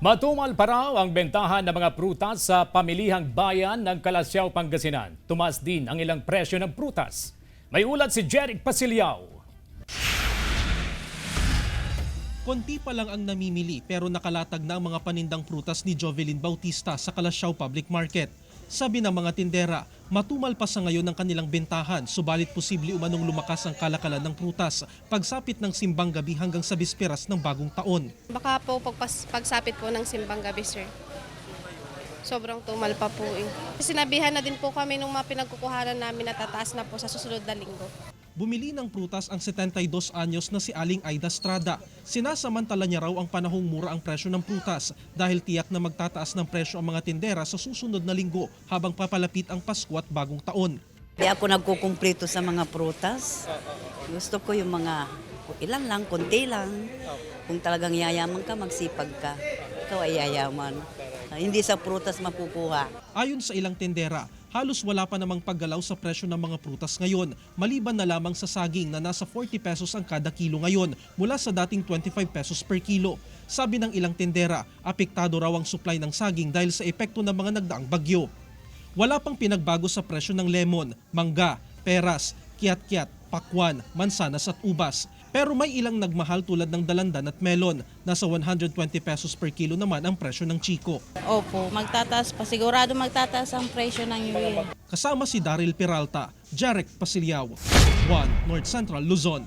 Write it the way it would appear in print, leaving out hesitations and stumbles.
Matumal pa raw ang bentahan ng mga prutas sa pamilihang bayan ng Calasiao, Pangasinan. Tumaas din ang ilang presyo ng prutas. May ulat si Jeric Pasiliao. Konti pa lang ang namimili pero nakalatag na ang mga panindang prutas ni Jovelyn Bautista sa Calasiao Public Market. Sabi ng mga tindera, matumal pa sa ngayon ang kanilang bentahan, subalit posible umanong lumakas ang kalakalan ng prutas pagsapit ng simbang gabi hanggang sa bisperas ng bagong taon. Baka po pagsapit po ng simbang gabi, sir. Sobrang tumal pa po eh. Sinabihan na din po kami nung mga pinagkukuhanan namin na tataas na po sa susunod na linggo. Bumili ng prutas ang 72 anyos na si Aling Aida Estrada. Sinasamantala niya raw ang panahong mura ang presyo ng prutas dahil tiyak na magtataas ng presyo ang mga tindera sa susunod na linggo habang papalapit ang Pasko at bagong taon. Di ako nagkukumplito sa mga prutas. Gusto ko yung mga ilan lang, konti lang. Kung talagang yayaman ka, magsipag ka. Ikaw ay yayaman. Hindi sa prutas mapukuha. Ayon sa ilang tindera, halos wala pa namang paggalaw sa presyo ng mga prutas ngayon, maliban na lamang sa saging na nasa 40 pesos ang kada kilo ngayon mula sa dating 25 pesos per kilo. Sabi ng ilang tindera, apektado raw ang supply ng saging dahil sa epekto ng mga nagdaang bagyo. Wala pang pinagbago sa presyo ng lemon, mangga, peras, kiat-kiat, pakwan, mansanas at ubas. Pero may ilang nagmahal tulad ng dalandan at melon. Nasa 120 pesos per kilo naman ang presyo ng chiko. Opo, magtataas pa. Sigurado magtataas ang presyo ng urea. Kasama si Daryl Peralta, Jeric Pasiliao, 1 North Central Luzon.